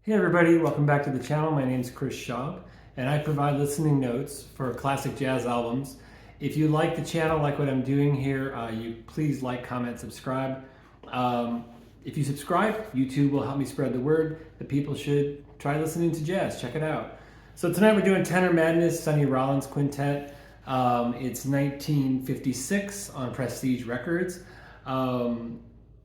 Hey everybody, welcome back to the channel. My name is Chris Schaub and I provide listening notes for classic jazz albums. If you like the channel, like what I'm doing here, you please like, comment, subscribe. If you subscribe, YouTube will help me spread the word that people should try listening to jazz. Check it out. So tonight we're doing Tenor Madness, Sonny Rollins quintet. It's 1956 on Prestige Records.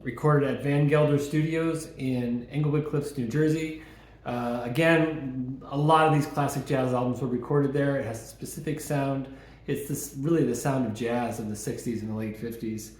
Recorded at Van Gelder Studios in Englewood Cliffs, New Jersey. Again, a lot of these classic jazz albums were recorded there. It has a specific sound. It's really the sound of jazz of the 60s and the late 50s.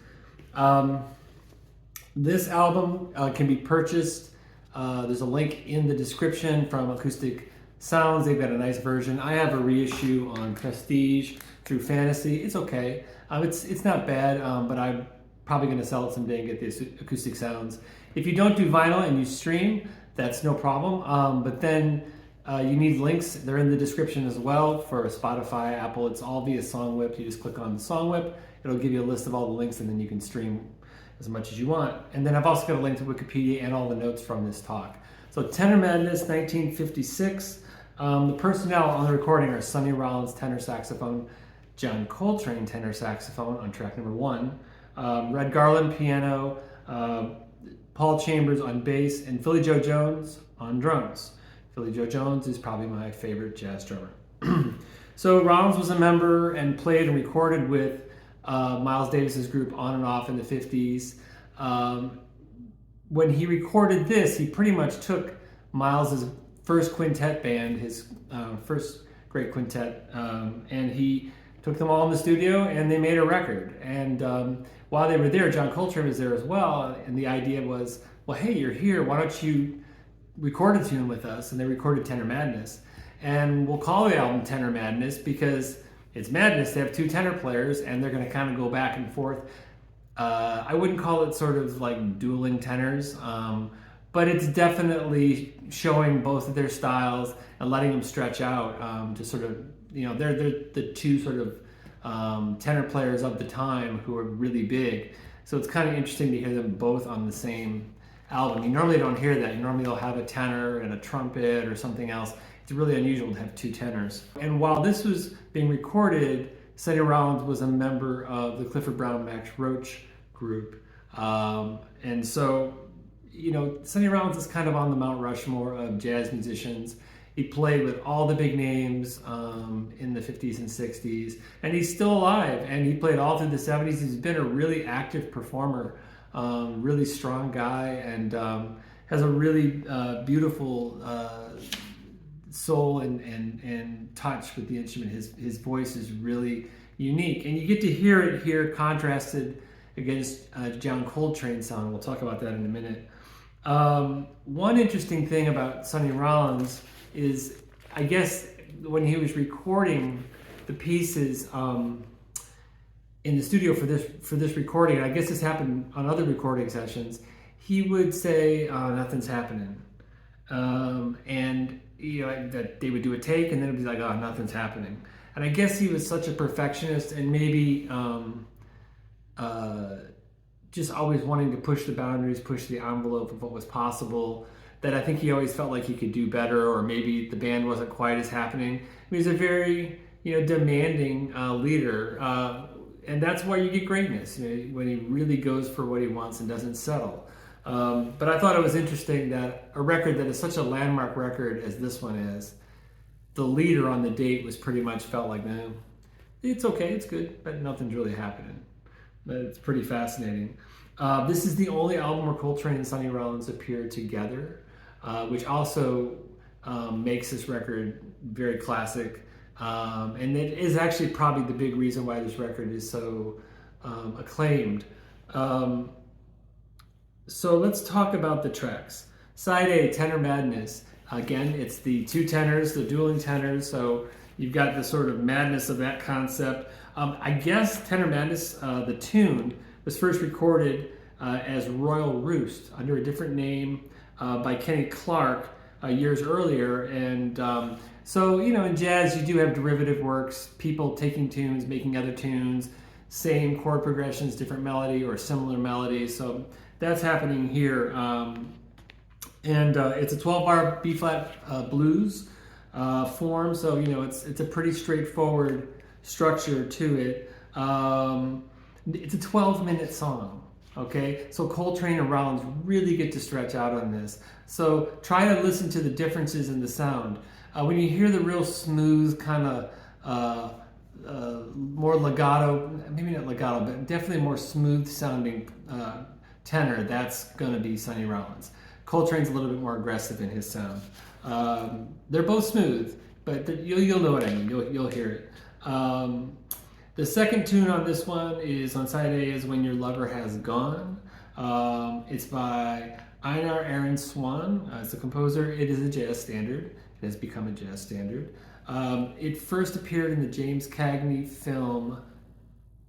This album can be purchased. There's a link in the description from Acoustic Sounds. They've got a nice version. I have a reissue on Prestige through Fantasy. It's okay. It's not bad, but I'm probably going to sell it someday and get the Acoustic Sounds. If you don't do vinyl and you stream, that's no problem. But then you need links. They're in the description as well for Spotify, Apple. It's all via SongWhip. You just click on the SongWhip. It'll give you a list of all the links, and then you can stream as much as you want. And then I've also got a link to Wikipedia and all the notes from this talk. So Tenor Madness, 1956. The personnel on the recording are Sonny Rollins tenor saxophone, John Coltrane tenor saxophone on track number 1, Red Garland piano, Paul Chambers on bass, and Philly Joe Jones on drums. Philly Joe Jones is probably my favorite jazz drummer. So Rollins was a member and played and recorded with Miles Davis's group on and off in the 50s. When he recorded this, he pretty much took Miles's first quintet band, his first great quintet, and he took them all in the studio and they made a record. And while they were there, John Coltrane was there as well, and the idea was, well, hey, you're here, why don't you record a tune with us? And they recorded Tenor Madness. And we'll call the album Tenor Madness because it's madness. They have two tenor players and they're going to kind of go back and forth. I wouldn't call it sort of like dueling tenors, but it's definitely showing both of their styles and letting them stretch out to sort of, they're the two sort of tenor players of the time who are really big. So it's kind of interesting to hear them both on the same album. You normally don't hear that. You normally will have a tenor and a trumpet or something else. It's really unusual to have two tenors. And while this was being recorded, Sonny Rollins was a member of the Clifford Brown, Max Roach group. And so, Sonny Rollins is kind of on the Mount Rushmore of jazz musicians. He played with all the big names in the 50s and 60s, and he's still alive, and he played all through the 70s. He's been a really active performer, really strong guy, and has a really beautiful soul and touch with the instrument. His voice is really unique, and you get to hear it here contrasted against John Coltrane's sound. We'll talk about that in a minute. One interesting thing about Sonny Rollins is, I guess, when he was recording the pieces in the studio for this recording, and I guess this happened on other recording sessions, he would say, "Oh, nothing's happening," and that they would do a take, and then it'd be like, "Oh, nothing's happening." And I guess he was such a perfectionist, and maybe just always wanting to push the boundaries, push the envelope of what was possible, that I think he always felt like he could do better, or maybe the band wasn't quite as happening. He's a very, demanding leader, and that's why you get greatness, when he really goes for what he wants and doesn't settle. But I thought it was interesting that a record that is such a landmark record as this one is, the leader on the date was pretty much felt like, man, it's okay, it's good, but nothing's really happening. But it's pretty fascinating. This is the only album where Coltrane and Sonny Rollins appear together, which also makes this record very classic. And it is actually probably the big reason why this record is so acclaimed. So let's talk about the tracks. Side A, Tenor Madness. Again, it's the two tenors, the dueling tenors, so you've got the sort of madness of that concept. I guess Tenor Madness, the tune, was first recorded as Royal Roost under a different name by Kenny Clarke years earlier. And so, in jazz, you do have derivative works, people taking tunes, making other tunes, same chord progressions, different melody or similar melodies. So that's happening here. And it's a 12-bar B-flat blues form, so you know it's a pretty straightforward structure to it. It's a 12-minute song, okay? So Coltrane and Rollins really get to stretch out on this. So try to listen to the differences in the sound. When you hear the real smooth kind of more legato, maybe not legato, but definitely more smooth sounding tenor, that's gonna be Sonny Rollins. Coltrane's a little bit more aggressive in his sound. They're both smooth, but you'll know what I mean. You'll hear it. The second tune on this one is on side A, is When Your Lover Has Gone. It's by Einar Aaron Swan. It's a composer. It is a jazz standard. It has become a jazz standard. It first appeared in the James Cagney film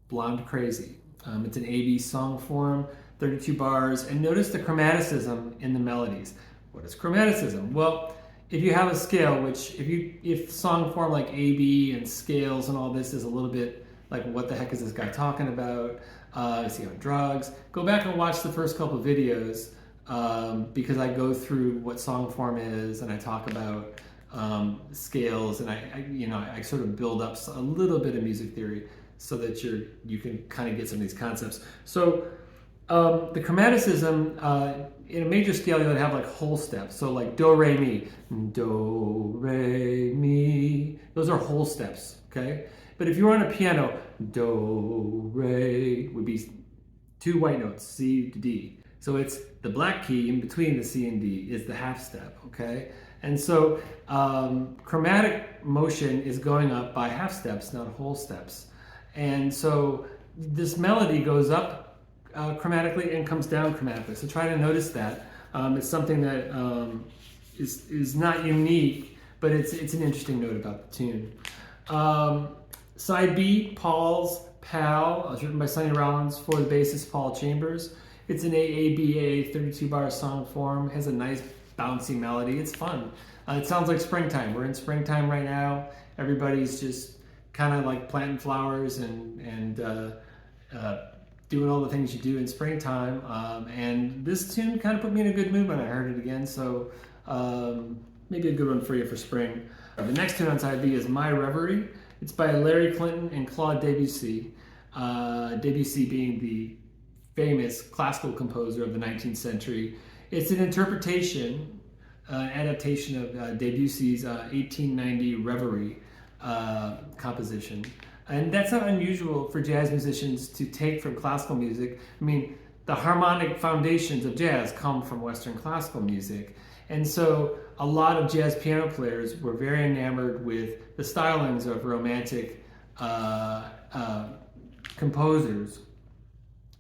Blonde Crazy. It's an A-B song form, 32 bars, and notice the chromaticism in the melodies. What is chromaticism? Well, if you have a scale, which if song form like A-B and scales and all this is a little bit like what the heck is this guy talking about? Is he on drugs? Go back and watch the first couple of videos because I go through what song form is and I talk about scales, and I sort of build up a little bit of music theory so that you can kind of get some of these concepts. So the chromaticism in a major scale, you would have like whole steps. So like do, re, mi, do, re, mi. Those are whole steps, okay? But if you're on a piano, do, re would be two white notes, C to D. So it's the black key in between the C and D is the half step, okay? And so chromatic motion is going up by half steps, not whole steps. And so this melody goes up chromatically and comes down chromatically. So try to notice that. It's something that is not unique, but it's an interesting note about the tune. Side B, Paul's Pal, written by Sonny Rollins for the bassist Paul Chambers. It's an AABA 32-bar song form. It has a nice bouncy melody. It's fun. It sounds like springtime. We're in springtime right now. Everybody's just kind of like planting flowers and doing all the things you do in springtime. And this tune kind of put me in a good mood when I heard it again. So maybe a good one for you for spring. The next tune on side B is My Reverie. It's by Larry Clinton and Claude Debussy. Debussy being the famous classical composer of the 19th century. It's an interpretation, adaptation of Debussy's 1890 Reverie composition. And that's not unusual for jazz musicians to take from classical music. I mean, the harmonic foundations of jazz come from Western classical music. And so a lot of jazz piano players were very enamored with the stylings of romantic composers.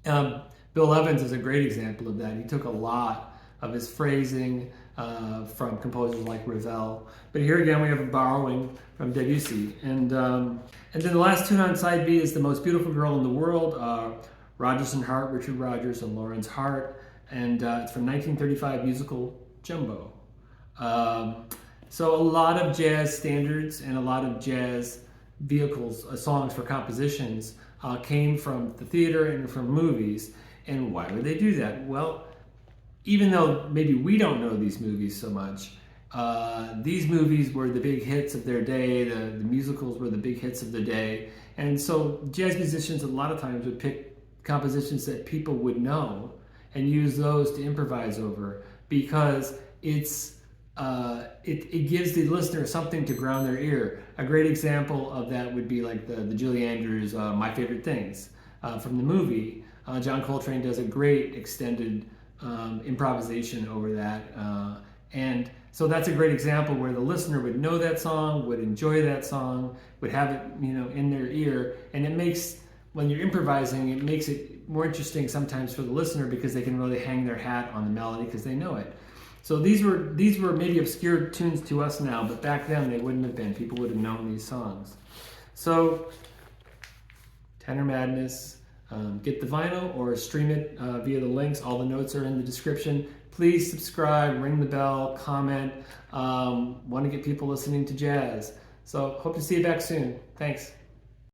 Bill Evans is a great example of that. He took a lot of his phrasing from composers like Ravel. But here again, we have a borrowing from Debussy. And then the last tune on side B is The Most Beautiful Girl in the World, Rodgers and Hart, Richard Rodgers and Lawrence Hart. And it's from 1935 musical Jumbo. So a lot of jazz standards and a lot of jazz vehicles, songs for compositions came from the theater and from movies. And why would they do that? Well, even though maybe we don't know these movies so much, these movies were the big hits of their day, the musicals were the big hits of the day. And so jazz musicians a lot of times would pick compositions that people would know and use those to improvise over because it gives the listener something to ground their ear. A great example of that would be like the Julie Andrews My Favorite Things from the movie. John Coltrane does a great extended improvisation over that. And so that's a great example where the listener would know that song, would enjoy that song, would have it, in their ear. And it makes, when you're improvising, it makes it more interesting sometimes for the listener because they can really hang their hat on the melody because they know it. So these were maybe obscure tunes to us now, but back then they wouldn't have been. People would have known these songs. So, Tenor Madness. Get the vinyl or stream it via the links. All the notes are in the description. Please subscribe, ring the bell, comment. Want to get people listening to jazz. So hope to see you back soon. Thanks.